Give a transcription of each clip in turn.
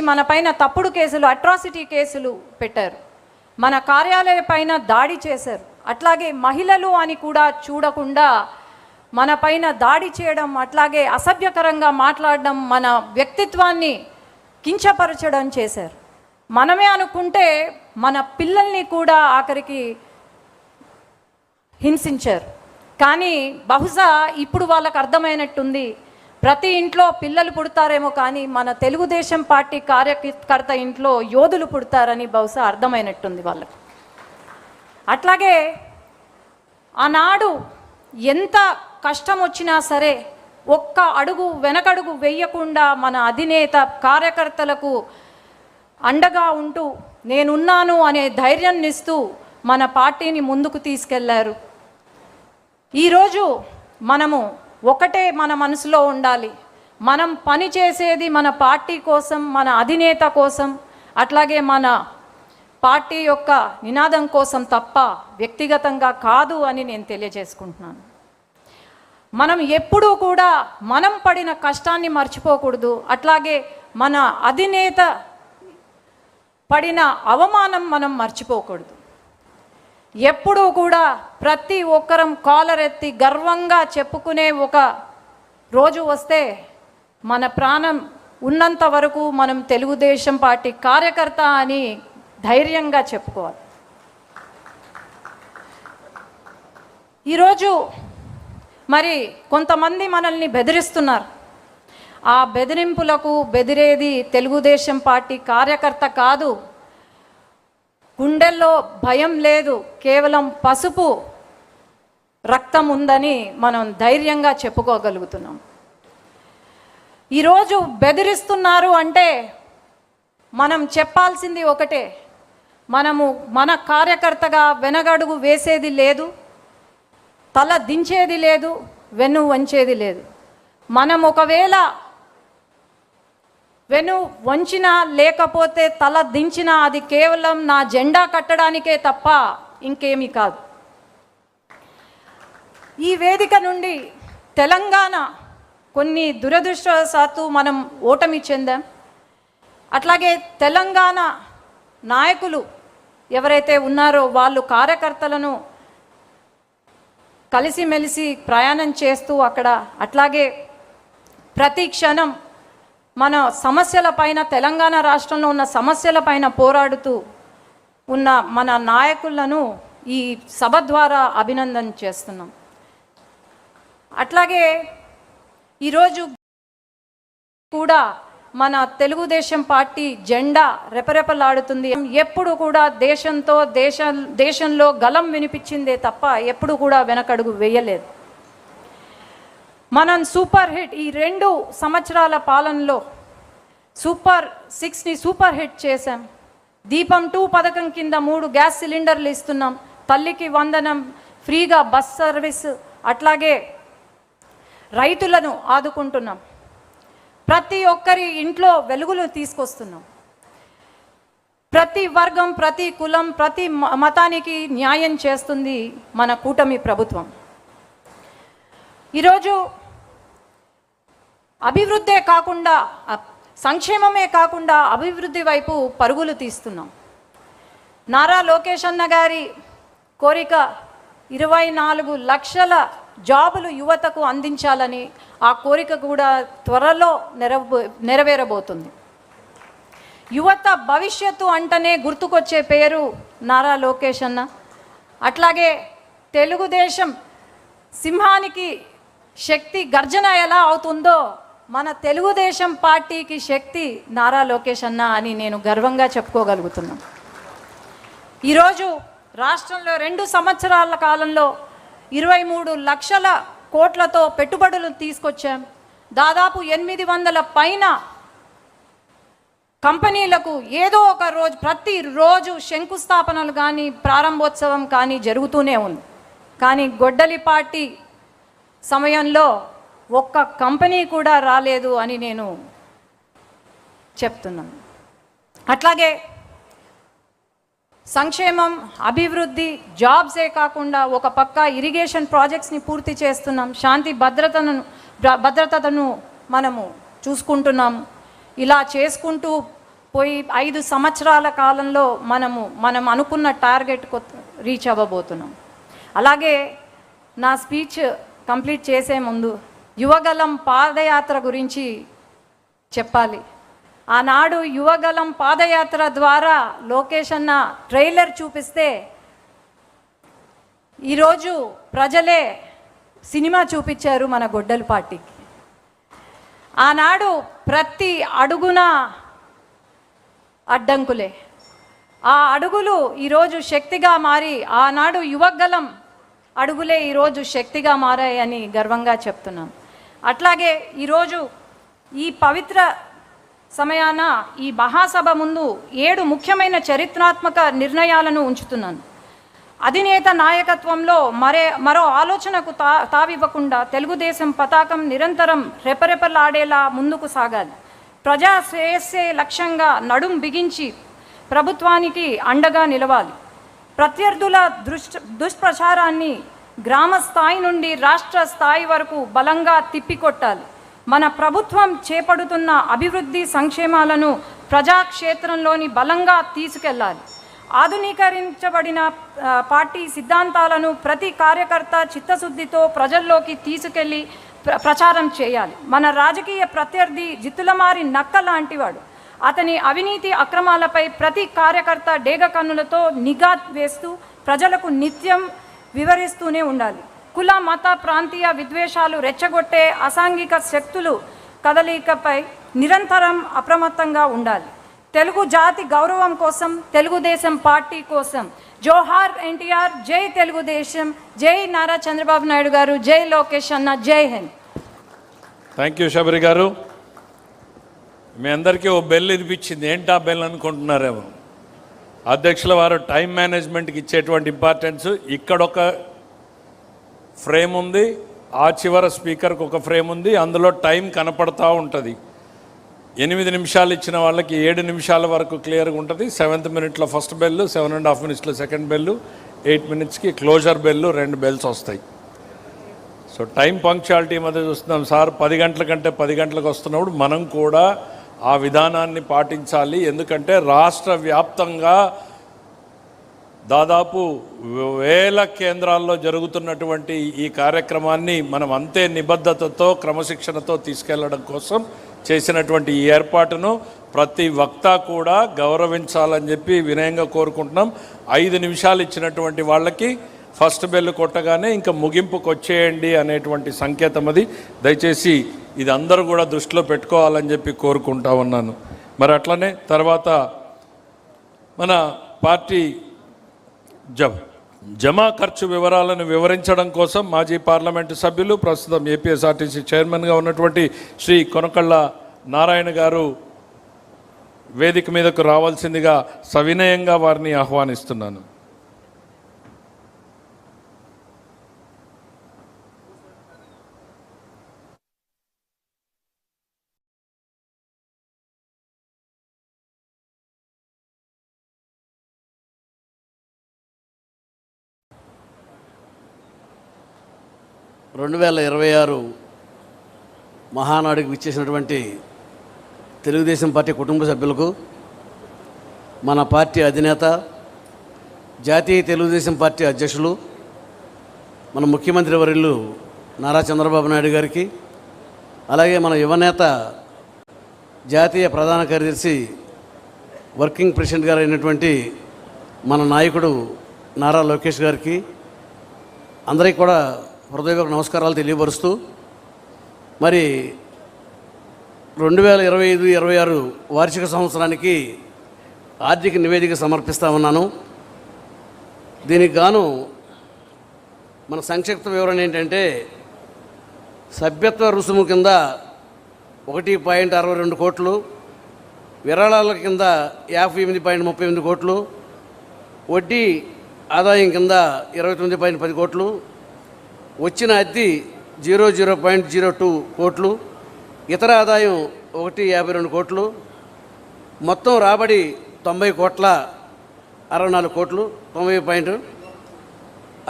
మన పైన తప్పుడు కేసులు, అట్రాసిటీ కేసులు పెట్టారు. మన కార్యాలయం పైన దాడి చేశారు. అట్లాగే మహిళలు అని కూడా చూడకుండా మన పైన దాడి చేయడం, అట్లాగే అసభ్యకరంగా మాట్లాడడం, మన వ్యక్తిత్వాన్ని కించపరచడం చేశారు. మనమే అనుకుంటే మన పిల్లల్ని కూడా ఆఖరికి హింసించారు. కానీ బహుశా ఇప్పుడు వాళ్ళకు అర్థమైనట్టుంది, ప్రతి ఇంట్లో పిల్లలు పుడతారేమో కానీ మన తెలుగుదేశం పార్టీ కార్యకర్త ఇంట్లో యోధులు పుడతారని బహుశా అర్థమైనట్టుంది వాళ్ళకు. అట్లాగే ఆనాడు ఎంత కష్టం వచ్చినా సరే ఒక్క అడుగు వెనకడుగు వేయకుండా మన అధినేత కార్యకర్తలకు అండగా ఉంటూ నేనున్నాను అనే ధైర్యాన్ని ఇస్తూ మన పార్టీని ముందుకు తీసుకెళ్లారు. ఈరోజు మనము ఒకటే మన మనసులో ఉండాలి, మనం పని చేసేది మన పార్టీ కోసం, మన అధినేత కోసం, అట్లాగే మన పార్టీ యొక్క నినాదం కోసం తప్ప వ్యక్తిగతంగా కాదు అని నేను తెలియజేసుకుంటున్నాను. మనం ఎప్పుడూ కూడా మనం పడిన కష్టాన్ని మర్చిపోకూడదు. అట్లాగే మన అధినేత పడిన అవమానం మనం మర్చిపోకూడదు. ఎప్పుడూ కూడా ప్రతి ఒక్కరం కాలర్ ఎత్తి గర్వంగా చెప్పుకునే ఒక రోజు వస్తే మన ప్రాణం ఉన్నంత వరకు మనం తెలుగుదేశం పార్టీ కార్యకర్త అని ధైర్యంగా చెప్పుకోవాలి. ఈరోజు మరి కొంతమంది మనల్ని బెదిరిస్తున్నారు. ఆ బెదిరింపులకు బెదిరేది తెలుగుదేశం పార్టీ కార్యకర్త కాదు. గుండెల్లో భయం లేదు, కేవలం పసుపు రక్తం ఉందని మనం ధైర్యంగా చెప్పుకోగలుగుతున్నాం. ఈరోజు బెదిరిస్తున్నారు అంటే మనం చెప్పాల్సింది ఒకటే, మనము మన కార్యకర్తగా వెనగడుగు వేసేది లేదు, తల దించేది లేదు, వెన్ను వంచేది లేదు. మనం ఒకవేళ వెను వంచినా లేకపోతే తల దించినా అది కేవలం నా జెండా కట్టడానికే తప్ప ఇంకేమీ కాదు. ఈ వేదిక నుండి తెలంగాణ కొన్ని దురదృష్టవశాత్తు మనం ఓటమి చెందాం. అట్లాగే తెలంగాణ నాయకులు ఎవరైతే ఉన్నారో వాళ్ళు కార్యకర్తలను కలిసిమెలిసి ప్రయాణం చేస్తూ అక్కడ అట్లాగే ప్రతి క్షణం మన సమస్యలపైన, తెలంగాణ రాష్ట్రంలో ఉన్న సమస్యలపైన పోరాడుతూ ఉన్న మన నాయకులను ఈ సభ ద్వారా అభినందన చేస్తున్నాం. అట్లాగే ఈరోజు కూడా మన తెలుగుదేశం పార్టీ జెండా రెపరెపలాడుతుంది. ఎప్పుడు కూడా దేశంలో గలం వినిపించిందే తప్ప ఎప్పుడు కూడా వెనకడుగు వేయలేదు. మనం సూపర్ హిట్ ఈ 2 సంవత్సరాల పాలనలో సూపర్ 6ని సూపర్ హిట్ చేశాం. దీపం 2 పథకం కింద 3 గ్యాస్ సిలిండర్లు ఇస్తున్నాం. తల్లికి వందనం, ఫ్రీగా బస్ సర్వీస్, అట్లాగే రైతులను ఆదుకుంటున్నాం. ప్రతి ఒక్కరి ఇంట్లో వెలుగులు తీసుకొస్తున్నాం. ప్రతి వర్గం, ప్రతి కులం, ప్రతి మతానికి న్యాయం చేస్తుంది మన కూటమి ప్రభుత్వం. ఈరోజు అభివృద్ధే కాకుండా, సంక్షేమమే కాకుండా అభివృద్ధి వైపు పరుగులు తీస్తున్నాం. నారా లోకేష్ అన్న గారి కోరిక 24 లక్షల జాబులు యువతకు అందించాలని, ఆ కోరిక కూడా త్వరలో నెరవేరబోతుంది. యువత భవిష్యత్తు అంటనే గుర్తుకొచ్చే పేరు నారా లోకేష్ అన్న. అట్లాగే తెలుగుదేశం సింహానికి శక్తి గర్జన ఎలా అవుతుందో మన తెలుగుదేశం పార్టీకి శక్తి నారా లోకేష్ అన్న అని నేను గర్వంగా చెప్పుకోగలుగుతున్నాను. ఈరోజు రాష్ట్రంలో 2 సంవత్సరాల కాలంలో 23 లక్షల కోట్లతో పెట్టుబడులు తీసుకొచ్చాం. దాదాపు 800 పైన కంపెనీలకు ఏదో ఒక రోజు, ప్రతిరోజు శంకుస్థాపనలు కానీ ప్రారంభోత్సవం కానీ జరుగుతూనే ఉంది. కానీ గొడ్డలి పార్టీ సమయంలో ఒక్క కంపెనీ కూడా రాలేదు అని నేను చెప్తున్నాను. అట్లాగే సంక్షేమం, అభివృద్ధి, జాబ్సే కాకుండా ఒక పక్క ఇరిగేషన్ ప్రాజెక్ట్స్ని పూర్తి చేస్తున్నాం. శాంతి భద్రతను మనము చూసుకుంటున్నాం. ఇలా చేసుకుంటూ పోయి 5 సంవత్సరాల కాలంలో మనం అనుకున్న టార్గెట్ రీచ్ అవ్వబోతున్నాం. అలాగే నా స్పీచ్ కంప్లీట్ చేసే ముందు యువగలం పాదయాత్ర గురించి చెప్పాలి. ఆనాడు యువగలం పాదయాత్ర ద్వారా లోకేష్ అన్న ట్రైలర్ చూపిస్తే ఈరోజు ప్రజలే సినిమా చూపించారు మన గొడ్డలి పార్టీకి. ఆనాడు ప్రతి అడుగున అడ్డంకులే, ఆ అడుగులు ఈరోజు శక్తిగా మారి, ఆనాడు యువగలం అడుగులే ఈరోజు శక్తిగా మారాయని గర్వంగా చెప్తున్నాం. అట్లాగే ఈరోజు ఈ పవిత్ర సమయాన ఈ మహాసభ ముందు 7 ముఖ్యమైన చరిత్రాత్మక నిర్ణయాలను ఉంచుతున్నాను. అధినేత నాయకత్వంలో మరో ఆలోచనకు తావివ్వకుండా తెలుగుదేశం పతాకం నిరంతరం రెపరెపలాడేలా ముందుకు సాగాలి. ప్రజా శ్రేయస్సే లక్ష్యంగా నడుం బిగించి ప్రభుత్వానికి అండగా నిలవాలి. ప్రత్యర్థుల దుష్ప్రచారాన్ని గ్రామ స్థాయి నుండి రాష్ట్ర స్థాయి వరకు బలంగా తిప్పికొట్టాలి. మన ప్రభుత్వం చేపడుతున్న అభివృద్ధి సంక్షేమాలను ప్రజాక్షేత్రంలోని బలంగా తీసుకెళ్లాలి. ఆధునీకరించబడిన పార్టీ సిద్ధాంతాలను ప్రతి కార్యకర్త చిత్తశుద్ధితో ప్రజల్లోకి తీసుకెళ్లి ప్రచారం చేయాలి. మన రాజకీయ ప్రత్యర్థి జిత్తులమారి నక్క లాంటివాడు. అతని అవినీతి అక్రమాలపై ప్రతి కార్యకర్త డేగ కన్నులతో నిఘా వేస్తూ ప్రజలకు నిత్యం వివరిస్తూనే ఉండాలి. కుల మత ప్రాంతీయ విద్వేషాలు రెచ్చగొట్టే అసాంఘిక శక్తులు కదలికపై నిరంతరం అప్రమత్తంగా ఉండాలి. తెలుగు జాతి గౌరవం కోసం, తెలుగుదేశం పార్టీ కోసం జోహార్ ఎన్టీఆర్, జై తెలుగుదేశం, జై నారా చంద్రబాబు నాయుడు గారు, జై లోకేష్ అన్న, జై హింద్. థ్యాంక్ యూ శబరి గారు. మీ అందరికీ ఓ బెల్ ఇనిపించింది. ఏంటా బెల్ అనుకుంటున్నారేమో. అధ్యక్షుల వారు టైం మేనేజ్మెంట్కి ఇచ్చేటువంటి ఇంపార్టెన్స్. ఇక్కడొక ఫ్రేమ్ ఉంది, ఆ చివర స్పీకర్కి ఒక ఫ్రేమ్ ఉంది, అందులో టైం కనపడతా ఉంటుంది. 8 నిమిషాలు ఇచ్చిన వాళ్ళకి 7 నిమిషాల వరకు క్లియర్గా ఉంటుంది. 7th మినిట్లో ఫస్ట్ బెల్, 7.5 మినిట్స్లో సెకండ్ బెల్, 8 మినిట్స్కి క్లోజర్ బెల్, 2 బెల్స్ వస్తాయి. సో టైం పంక్చువాలిటీ మధ్య చూస్తున్నాం. సార్ 10 గంటల కంటే 10 గంటలకు వస్తున్నప్పుడు మనం కూడా ఆ విధానాన్ని పాటించాలి. ఎందుకంటే రాష్ట్ర వ్యాప్తంగా దాదాపు 1000 కేంద్రాల్లో జరుగుతున్నటువంటి ఈ కార్యక్రమాన్ని మనం అంతే నిబద్ధతతో క్రమశిక్షణతో తీసుకెళ్లడం కోసం చేసినటువంటి ఈ ఏర్పాటును ప్రతి వక్త కూడా గౌరవించాలని చెప్పి వినయంగా కోరుకుంటున్నాం. 5 నిమిషాలు ఇచ్చినటువంటి వాళ్ళకి ఫస్ట్ బెల్ కొట్టగానే ఇంకా ముగింపుకు వచ్చేయండి అనేటువంటి సంకేతం అది. దయచేసి ఇది అందరూ కూడా దృష్టిలో పెట్టుకోవాలని చెప్పి కోరుకుంటా ఉన్నాను. మరి అట్లనే తర్వాత మన పార్టీ జమా ఖర్చు వివరాలను వివరించడం కోసం మాజీ పార్లమెంటు సభ్యులు, ప్రస్తుతం ఏపీఎస్ఆర్టీసీ చైర్మన్గా ఉన్నటువంటి శ్రీ కొనకళ్ళ నారాయణ గారు వేదిక మీదకు రావాల్సిందిగా సవినయంగా వారిని ఆహ్వానిస్తున్నాను. రెండు 2026 మహానాడుకు విచ్చేసినటువంటి తెలుగుదేశం పార్టీ కుటుంబ సభ్యులకు, మన పార్టీ అధినేత, జాతీయ తెలుగుదేశం పార్టీ అధ్యక్షులు, మన ముఖ్యమంత్రి వర్యులు నారా చంద్రబాబు నాయుడు గారికి, అలాగే మన యువనేత, జాతీయ ప్రధాన కార్యదర్శి, వర్కింగ్ ప్రెసిడెంట్ గారు అయినటువంటి మన నాయకుడు నారా లోకేష్ గారికి అందరికీ కూడా హృదయపూర్వక నమస్కారాలు తెలియపరుస్తూ, మరి 2025-26 వార్షిక సంవత్సరానికి ఆర్థిక నివేదిక సమర్పిస్తూ ఉన్నాను. దీనికి గాను మన సంక్షిప్త వివరణ ఏంటంటే, సభ్యత్వ రుసుము కింద 1.62 కోట్లు, విరాళాల కింద 58.38 కోట్లు, వడ్డీ ఆదాయం కింద 29.10 కోట్లు, వచ్చిన అద్దె 00.02 కోట్లు, ఇతర ఆదాయం 152 కోట్లు, మొత్తం రాబడి 90.64 కోట్లు, 90 పాయింట్.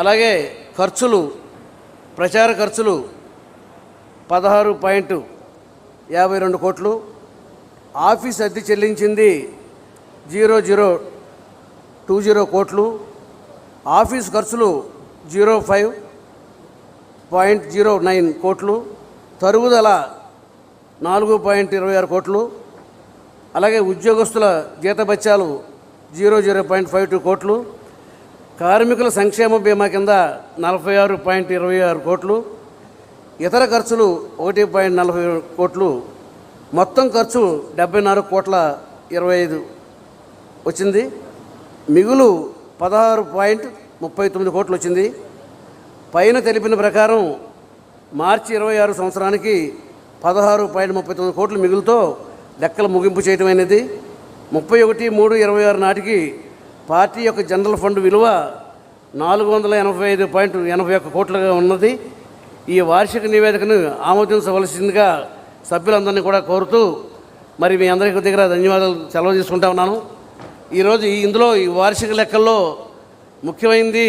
అలాగే ఖర్చులు, ప్రచార ఖర్చులు 16.52 కోట్లు, ఆఫీస్ అద్దె చెల్లించింది 0020 కోట్లు, ఆఫీస్ ఖర్చులు 05.09 కోట్లు, తరుగుదల 4.26 కోట్లు, అలాగే ఉద్యోగస్తుల జీతభత్యాలు 00.52 కోట్లు, కార్మికుల సంక్షేమ బీమా కింద 46.26 కోట్లు, ఇతర ఖర్చులు 1.40 కోట్లు, మొత్తం ఖర్చు 74.25 వచ్చింది. మిగులు 16.39 కోట్లు వచ్చింది. పైన తెలిపిన ప్రకారం మార్చి 26 సంవత్సరానికి 16.39 కోట్ల మిగులుతో లెక్కల ముగింపు చేయటమైనది. 31/3/26 నాటికి పార్టీ యొక్క జనరల్ ఫండ్ విలువ 485.81 కోట్లుగా ఉన్నది. ఈ వార్షిక నివేదికను ఆమోదించవలసిందిగా సభ్యులందరినీ కూడా కోరుతూ మరి మీ అందరికీ దగ్గర ధన్యవాదాలు సెలవు తీసుకుంటా ఉన్నాను. ఈరోజు ఇందులో ఈ వార్షిక లెక్కల్లో ముఖ్యమైనది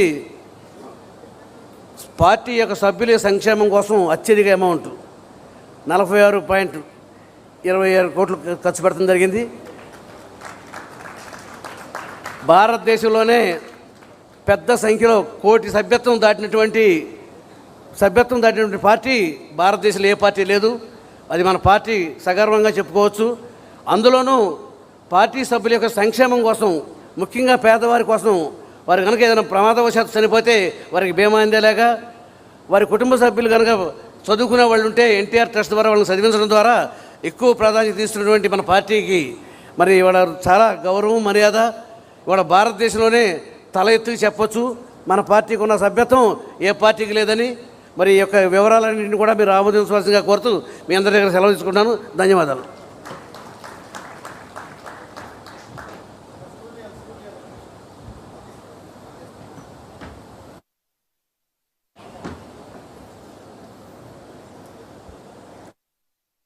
పార్టీ యొక్క సభ్యుల సంక్షేమం కోసం అత్యధిక అమౌంట్ 46.26 కోట్లు ఖర్చు పెట్టడం జరిగింది. భారతదేశంలోనే పెద్ద సంఖ్యలో కోటి సభ్యత్వం దాటినటువంటి పార్టీ భారతదేశంలో ఏ పార్టీ లేదు. అది మన పార్టీ సగర్వంగా చెప్పుకోవచ్చు. అందులోనూ పార్టీ సభ్యుల యొక్క సంక్షేమం కోసం, ముఖ్యంగా పేదవారి కోసం, వారు కనుక ఏదైనా ప్రమాదవశాత్తు చనిపోతే వారికి బీమా అందేలాగా, వారి కుటుంబ సభ్యులు కనుక చదువుకునే వాళ్ళు ఉంటే ఎన్టీఆర్ ట్రస్ట్ ద్వారా వాళ్ళని చదివించడం ద్వారా ఎక్కువ ప్రాధాన్యత ఇస్తున్నటువంటి మన పార్టీకి మరి ఇవాళ చాలా గౌరవం, మర్యాద. ఇవాళ భారతదేశంలోనే తల ఎత్తుకు చెప్పొచ్చు మన పార్టీకి ఉన్న సభ్యత్వం ఏ పార్టీకి లేదని. మరి ఈ యొక్క వివరాలన్నింటినీ కూడా మీరు ఆమోదించవలసిందిగా కోరుతూ మీ అందరి దగ్గర సెలవు తీసుకుంటాను. ధన్యవాదాలు.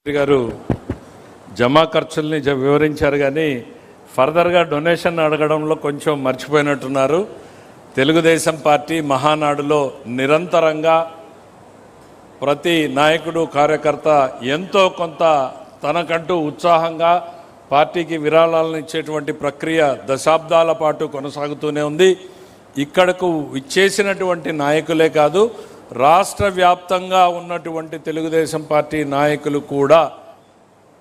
గారు జమా ఖర్చుల్ని వివరించారు, కానీ ఫర్దర్గా డొనేషన్ అడగడంలో కొంచెం మర్చిపోయినట్టున్నారు. తెలుగుదేశం పార్టీ మహానాడులో నిరంతరంగా ప్రతి నాయకుడు, కార్యకర్త ఎంతో కొంత తనకంటూ ఉత్సాహంగా పార్టీకి విరాళాలను ఇచ్చేటువంటి ప్రక్రియ దశాబ్దాల పాటు కొనసాగుతూనే ఉంది. ఇక్కడకు ఇచ్చేసినటువంటి నాయకులే కాదు, రాష్ట్ర వ్యాప్తంగా ఉన్నటువంటి తెలుగుదేశం పార్టీ నాయకులు కూడా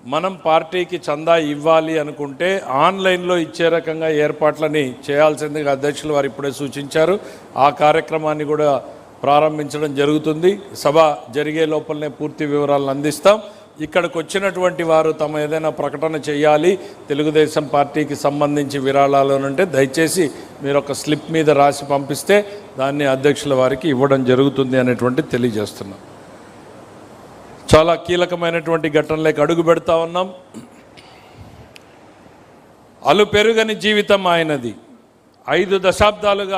మనం పార్టీకి చందా ఇవ్వాలి అనుకుంటే ఆన్లైన్లో ఇచ్చే రకంగా ఏర్పాట్లని చేయాల్సిందిగా అధ్యక్షులు వారు ఇప్పుడే సూచించారు. ఆ కార్యక్రమాన్ని కూడా ప్రారంభించడం జరుగుతుంది. సభ జరిగే లోపలనే పూర్తి వివరాలను అందిస్తాం. ఇక్కడికి వచ్చినటువంటి వారు తమ ఏదైనా ప్రకటన చేయాలి తెలుగుదేశం పార్టీకి సంబంధించి విరాళాలు అంటే దయచేసి మీరు ఒక స్లిప్ మీద రాసి పంపిస్తే దాన్ని అధ్యక్షుల వారికి ఇవ్వడం జరుగుతుంది అనేటువంటి తెలియజేస్తున్నాం. చాలా కీలకమైనటువంటి ఘటనలకు అడుగు పెడతా ఉన్నాం. అలు పెరుగని జీవితం ఆయనది. 5 దశాబ్దాలుగా